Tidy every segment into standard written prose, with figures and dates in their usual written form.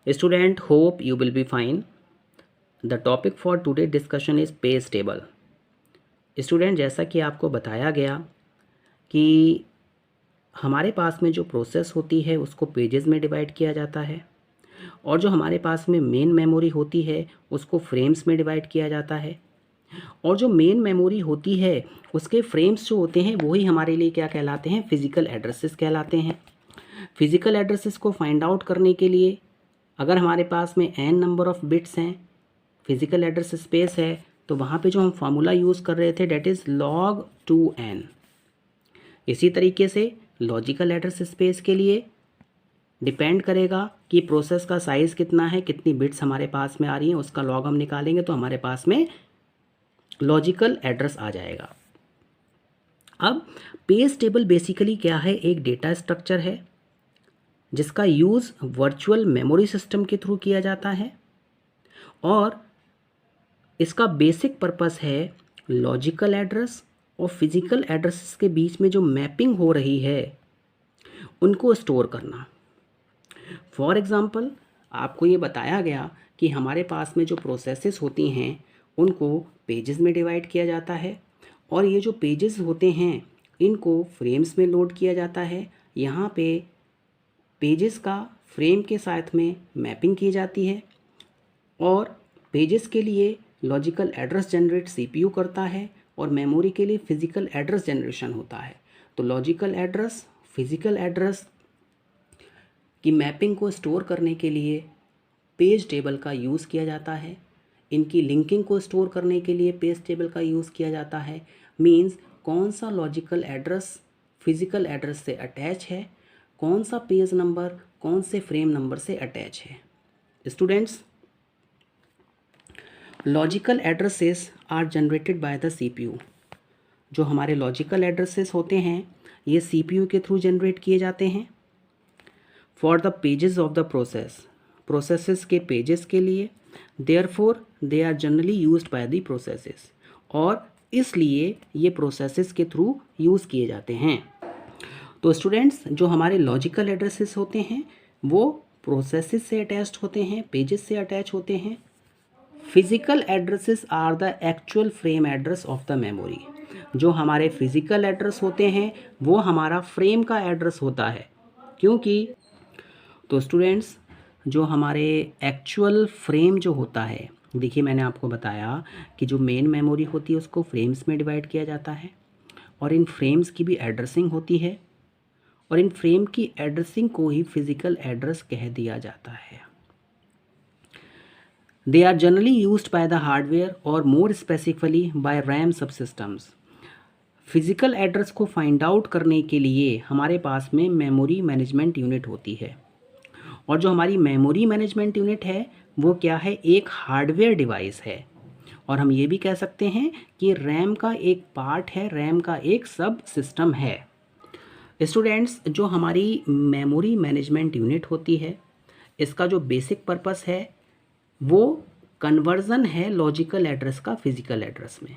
Student, hope you will be fine. The topic for today discussion is page table. Student, जैसा कि आपको बताया गया कि हमारे पास में जो प्रोसेस होती है उसको पेजेस में डिवाइड किया जाता है और जो हमारे पास में मेन मेमोरी होती है उसको फ्रेम्स में डिवाइड किया जाता है और जो मेन मेमोरी होती है उसके फ्रेम्स जो होते हैं वही हमारे लिए क्या कहलाते हैं, फिजिकल एड्रेसेस कहलाते हैं. फिजिकल एड्रेसेस को फाइंड आउट करने के लिए अगर हमारे पास में n नंबर ऑफ़ बिट्स हैं, फिजिकल एड्रेस स्पेस है, तो वहाँ पे जो हम फार्मूला यूज़ कर रहे थे डेट इज़ log 2n. इसी तरीके से लॉजिकल एड्रेस स्पेस के लिए डिपेंड करेगा कि प्रोसेस का साइज़ कितना है, कितनी बिट्स हमारे पास में आ रही हैं, उसका लॉग हम निकालेंगे तो हमारे पास में लॉजिकल एड्रेस आ जाएगा. अब पेज टेबल बेसिकली क्या है, एक डेटा स्ट्रक्चर है जिसका यूज़ वर्चुअल मेमोरी सिस्टम के थ्रू किया जाता है और इसका बेसिक पर्पस है लॉजिकल एड्रेस और फिजिकल एड्रेसेस के बीच में जो मैपिंग हो रही है उनको स्टोर करना. फॉर एग्ज़ाम्पल, आपको ये बताया गया कि हमारे पास में जो प्रोसेसेस होती हैं उनको पेजेस में डिवाइड किया जाता है और ये जो पेजेस होते हैं इनको फ्रेम्स में लोड किया जाता है. यहाँ पे पेजेस का फ्रेम के साथ में मैपिंग की जाती है और पेजेस के लिए लॉजिकल एड्रेस जनरेट सीपीयू करता है और मेमोरी के लिए फिजिकल एड्रेस जनरेशन होता है. तो लॉजिकल एड्रेस, फिजिकल एड्रेस की मैपिंग को स्टोर करने के लिए पेज टेबल का यूज़ किया जाता है. इनकी लिंकिंग को स्टोर करने के लिए पेज टेबल का यूज़ किया जाता है. मींस कौन सा लॉजिकल एड्रेस फिजिकल एड्रेस से अटैच है, कौन सा पेज नंबर कौन से फ्रेम नंबर से अटैच है. Students, logical addresses are generated by the CPU. जो हमारे लॉजिकल एड्रेसेस होते हैं ये सीपीयू के थ्रू जनरेट किए जाते हैं for the pages of the processes के पेजेस के लिए. Therefore they are generally used by the processes और इसलिए ये प्रोसेसेस के थ्रू यूज़ किए जाते हैं. तो स्टूडेंट्स, जो हमारे लॉजिकल एड्रेसेस होते हैं वो प्रोसेसेस से अटैच्ड होते हैं, पेजेस से अटैच होते हैं. Physical addresses are the actual frame address of the memory. जो हमारे फिजिकल एड्रेस होते हैं वो हमारा फ्रेम का एड्रेस होता है. क्योंकि तो स्टूडेंट्स, जो हमारे एक्चुअल फ्रेम जो होता है, देखिए मैंने आपको बताया कि जो मेन मेमोरी होती है उसको फ्रेम्स में डिवाइड किया जाता है और इन फ्रेम्स की भी एड्रेसिंग होती है और इन फ्रेम की एड्रेसिंग को ही फिजिकल एड्रेस कह दिया जाता है. They are generally used by the hardware और more specifically by RAM subsystems. Physical address को फाइंड आउट करने के लिए हमारे पास में मेमोरी मैनेजमेंट यूनिट होती है और जो हमारी मेमोरी मैनेजमेंट यूनिट है वो क्या है, एक हार्डवेयर डिवाइस है और हम ये भी कह सकते हैं कि रैम का एक पार्ट है, रैम का एक सब सिस्टम है. स्टूडेंट्स, जो हमारी मेमोरी मैनेजमेंट यूनिट होती है इसका जो बेसिक पर्पस है वो कन्वर्ज़न है लॉजिकल एड्रेस का फिजिकल एड्रेस में.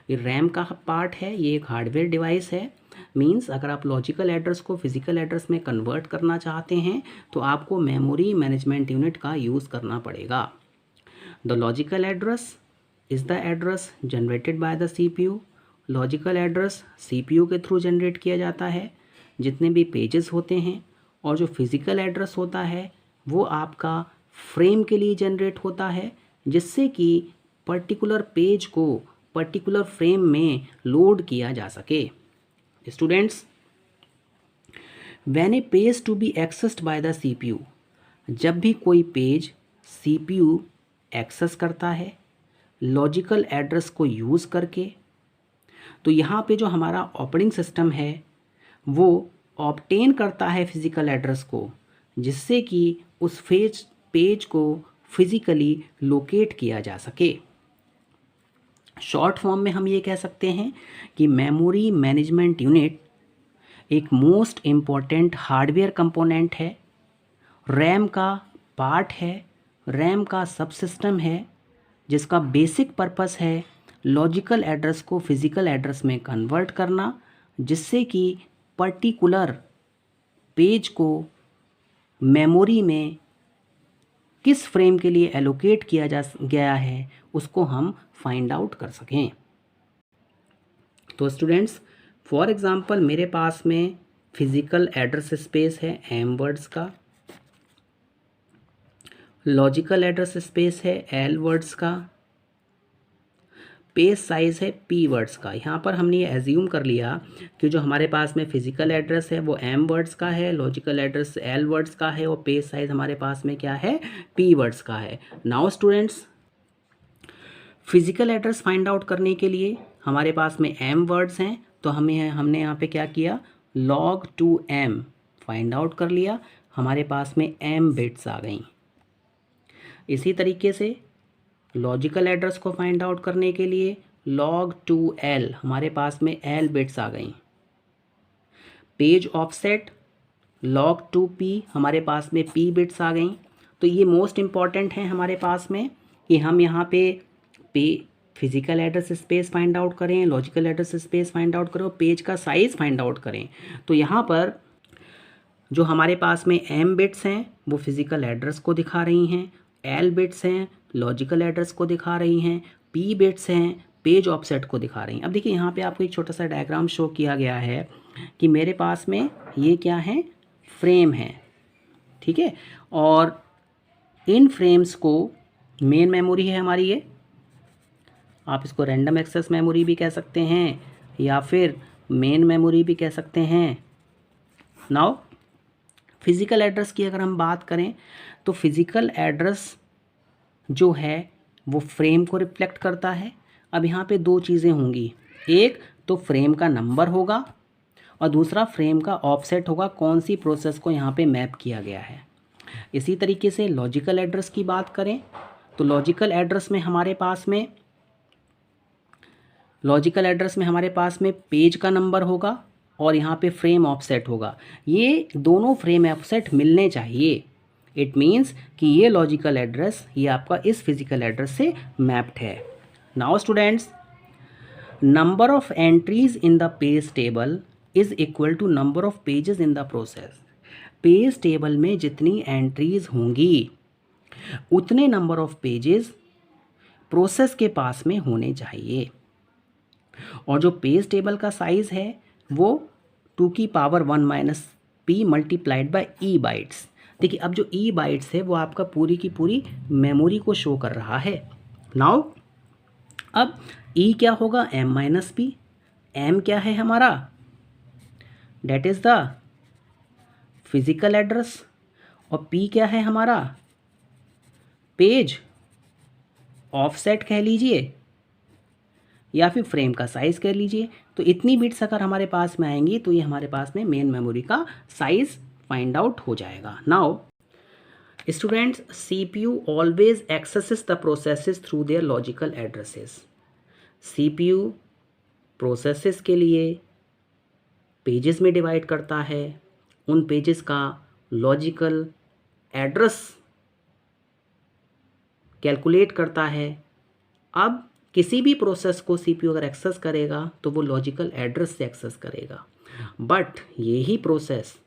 ये रैम का पार्ट है, ये एक हार्डवेयर डिवाइस है. मींस अगर आप लॉजिकल एड्रेस को फिजिकल एड्रेस में कन्वर्ट करना चाहते हैं तो आपको मेमोरी मैनेजमेंट यूनिट का यूज़ करना पड़ेगा. The logical address is the address generated by the CPU. Logical address CPU के थ्रू जनरेट किया जाता है जितने भी पेजेस होते हैं और जो फिजिकल एड्रेस होता है वो आपका फ्रेम के लिए जनरेट होता है जिससे कि पर्टिकुलर पेज को पर्टिकुलर फ्रेम में लोड किया जा सके. Students, when a page to be accessed by the CPU, जब भी कोई पेज सीपीयू एक्सेस करता है लॉजिकल एड्रेस को यूज़ करके, तो यहाँ पे जो हमारा ऑपरेटिंग सिस्टम है वो ऑब्टेन करता है फिजिकल एड्रेस को जिससे कि उस पेज को फिजिकली लोकेट किया जा सके. शॉर्ट फॉर्म में हम ये कह सकते हैं कि मेमोरी मैनेजमेंट यूनिट एक मोस्ट इम्पॉर्टेंट हार्डवेयर कंपोनेंट है, रैम का पार्ट है, रैम का सब सिस्टम है जिसका बेसिक पर्पस है लॉजिकल एड्रेस को फिजिकल एड्रेस में कन्वर्ट करना जिससे कि पर्टिकुलर पेज को मेमोरी में किस फ्रेम के लिए एलोकेट किया जा गया है उसको हम फाइंड आउट कर सकें। तो स्टूडेंट्स, फॉर एग्जांपल मेरे पास में फिजिकल एड्रेस स्पेस है m वर्ड्स का, लॉजिकल एड्रेस स्पेस है l वर्ड्स का, पेज साइज है p वर्ड्स का। यहाँ पर हमने ये एज्यूम कर लिया कि जो हमारे पास में फिजिकल एड्रेस है वो m वर्ड्स का है, लॉजिकल एड्रेस l वर्ड्स का है और पेज साइज हमारे पास में क्या है, p वर्ड्स का है। Now students, physical address find out करने के लिए हमारे पास में m वर्ड्स हैं, तो हमने यहाँ पे क्या किया, log 2m फाइंड आउट कर लिया, हमारे पास में m बिट्स आ गई। इसी तरीके से लॉजिकल एड्रेस को फाइंड आउट करने के लिए log 2l हमारे पास में l बिट्स आ गई। पेज ऑफसेट log 2p हमारे पास में p बिट्स आ गई। तो ये मोस्ट इम्पॉर्टेंट है हमारे पास में कि हम यहाँ पे physical address space find out करें, logical address space find out करें और पेज का साइज़ फाइंड आउट करें। तो यहाँ पर जो हमारे पास में m बिट्स हैं वो फिजिकल एड्रेस को दिखा रही हैं, l बिट्स हैं लॉजिकल एड्रेस को दिखा रही हैं, p बिट्स हैं पेज ऑफसेट को दिखा रही हैं। अब देखिए यहाँ पे आपको एक छोटा सा डायग्राम शो किया गया है कि मेरे पास में ये क्या है, फ्रेम है, ठीक है, और इन फ्रेम्स को मेन मेमोरी है हमारी, ये आप इसको रैंडम एक्सेस मेमोरी भी कह सकते हैं या फिर मेन मेमोरी भी कह सकते हैं। नाउ फिजिकल एड्रेस की अगर हम बात करें तो फिजिकल एड्रेस जो है वो फ्रेम को रिफ्लेक्ट करता है। अब यहाँ पे दो चीज़ें होंगी, एक तो फ्रेम का नंबर होगा और दूसरा फ्रेम का ऑफसेट होगा, कौन सी प्रोसेस को यहाँ पे मैप किया गया है। इसी तरीके से लॉजिकल एड्रेस की बात करें तो लॉजिकल एड्रेस में हमारे पास में पेज का नंबर होगा और यहाँ पे फ्रेम ऑफसेट होगा। ये दोनों फ्रेम ऑफसेट मिलने चाहिए। इट मीन्स कि ये लॉजिकल एड्रेस ये आपका इस फिजिकल एड्रेस से मैप्ड है। Now students, number of entries in the page table is equal to number of pages in the process. Page table में जितनी एंट्रीज होंगी उतने नंबर ऑफ पेजेस प्रोसेस के पास में होने चाहिए। और जो पेज टेबल का साइज है वो 2 की power 1 - p multiplied by e bytes. देखिए अब जो e बाइट्स है वो आपका पूरी की पूरी मेमोरी को शो कर रहा है। नाउ अब e क्या होगा, m - p। m क्या है हमारा, that is the physical address, और p क्या है हमारा, पेज ऑफसेट कह लीजिए या फिर फ्रेम का साइज़ कह लीजिए। तो इतनी बिट्स अगर हमारे पास में आएंगी तो ये हमारे पास में मेन मेमोरी का साइज़ फाइंड आउट हो जाएगा। Now students, CPU always axes the processes through their logical addresses. CPU processes के लिए पेजेस में डिवाइड करता है, उन पेजेस का लॉजिकल एड्रेस कैलकुलेट करता है। अब किसी भी प्रोसेस को CPU अगर एक्सेस करेगा तो वो लॉजिकल एड्रेस से एक्सेस करेगा, बट यही प्रोसेस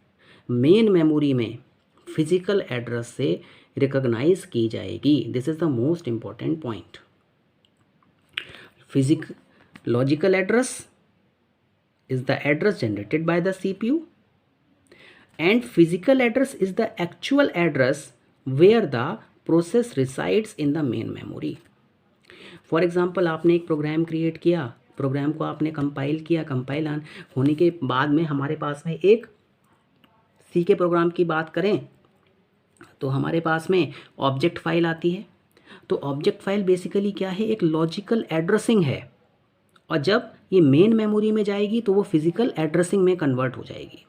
मेन मेमोरी में फिजिकल एड्रेस से रिकॉग्नाइज की जाएगी। This is the most important point. Logical address is the address generated by the CPU and physical address is the actual address where the process resides in the main memory. For example आपने एक program create किया, programme को आपने compile किया, compile होने के बाद में हमारे पास में एक सी के प्रोग्राम की बात करें तो हमारे पास में ऑब्जेक्ट फाइल आती है। तो ऑब्जेक्ट फाइल बेसिकली क्या है, एक लॉजिकल एड्रेसिंग है, और जब ये मेन मेमोरी में जाएगी तो वो फिजिकल एड्रेसिंग में कन्वर्ट हो जाएगी।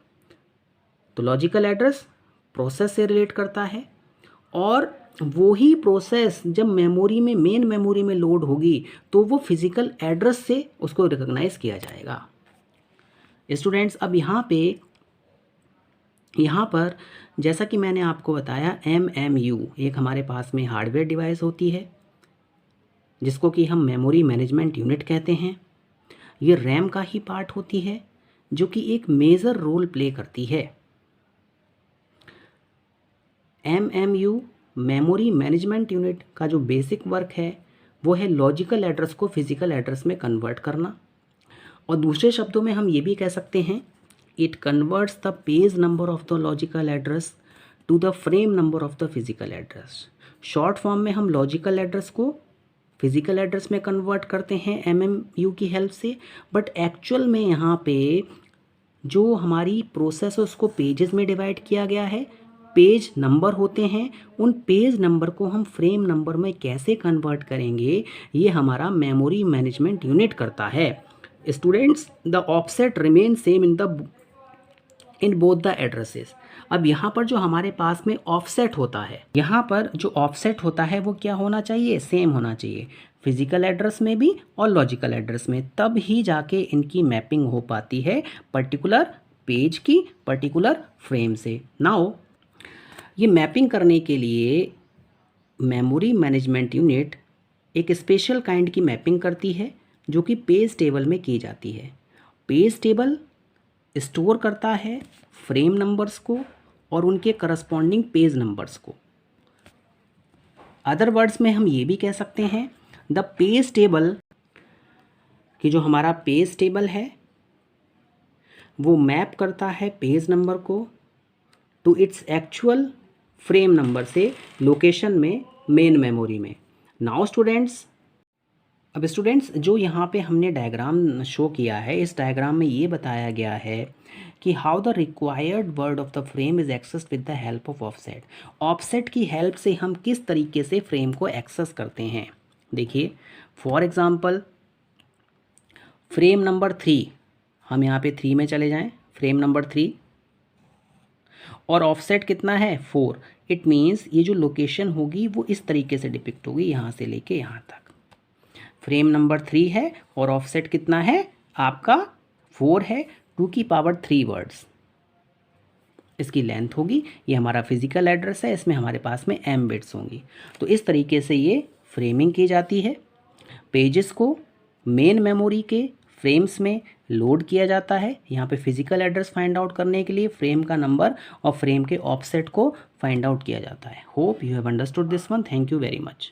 तो लॉजिकल एड्रेस प्रोसेस से रिलेट करता है और वो ही प्रोसेस जब मेमोरी में मेन मेमोरी में लोड होगी तो वो फिजिकल एड्रेस से उसको रिकॉग्नाइज किया जाएगा। स्टूडेंट्स, अब यहाँ पर जैसा कि मैंने आपको बताया MMU एक हमारे पास में हार्डवेयर डिवाइस होती है जिसको कि हम मेमोरी मैनेजमेंट यूनिट कहते हैं। ये रैम का ही पार्ट होती है जो कि एक मेजर रोल प्ले करती है। MMU मेमोरी मैनेजमेंट यूनिट का जो बेसिक वर्क है वो है लॉजिकल एड्रेस को फिजिकल एड्रेस में कन्वर्ट करना, और दूसरे शब्दों में हम ये भी कह सकते हैं it converts the page number of the logical address to the frame number of the physical address. Short form में हम लॉजिकल एड्रेस को फिजिकल एड्रेस में कन्वर्ट करते हैं MMU की हेल्प से, बट एक्चुअल में यहाँ पे जो हमारी प्रोसेस है उसको पेजेस में डिवाइड किया गया है। पेज नंबर होते हैं, उन पेज नंबर को हम फ्रेम नंबर में कैसे कन्वर्ट करेंगे ये हमारा मेमोरी मैनेजमेंट यूनिट करता है। Students, the offset remain same in both the addresses. अब यहाँ पर जो हमारे पास में ऑफसेट होता है, यहाँ पर जो ऑफसेट होता है वो क्या होना चाहिए, सेम होना चाहिए, फिजिकल एड्रेस में भी और लॉजिकल एड्रेस में, तब ही जाके इनकी मैपिंग हो पाती है पर्टिकुलर पेज की पर्टिकुलर फ्रेम से। नाउ ये मैपिंग करने के लिए मेमोरी मैनेजमेंट यूनिट एक स्पेशल काइंड की मैपिंग करती है जो कि पेज टेबल में की जाती है। पेज टेबल स्टोर करता है फ्रेम नंबर्स को और उनके करस्पॉन्डिंग पेज नंबर्स को। अदर वर्ड्स में हम ये भी कह सकते हैं द पेज टेबल कि जो हमारा पेज टेबल है वो मैप करता है पेज नंबर को to its actual frame number से लोकेशन में मेन मेमोरी में। नाउ स्टूडेंट्स, अब स्टूडेंट्स जो यहाँ पे हमने डायग्राम शो किया है, इस डायग्राम में ये बताया गया है कि how the required word of the frame is accessed with the help of offset. Offset की हेल्प से हम किस तरीके से फ्रेम को एक्सेस करते हैं। देखिए फॉर एग्जांपल फ्रेम नंबर 3, हम यहाँ पे 3 में चले जाएं, फ्रेम नंबर 3 और ऑफसेट कितना है 4। इट मीन्स ये जो लोकेशन होगी वो इस तरीके से डिपिक्ट होगी, यहाँ से लेके यहाँ तक। फ्रेम नंबर 3 है और ऑफसेट कितना है आपका 4 है, 2 की पावर 3 वर्ड्स इसकी लेंथ होगी। ये हमारा फिजिकल एड्रेस है, इसमें हमारे पास में M बिट्स होंगी। तो इस तरीके से ये फ्रेमिंग की जाती है। पेजेस को मेन मेमोरी के फ्रेम्स में लोड किया जाता है। यहाँ पे फिजिकल एड्रेस फाइंड आउट करने के लिए फ्रेम का नंबर और फ्रेम के ऑफसेट को फाइंड आउट किया जाता है। Hope you have understood this one. Thank you very much.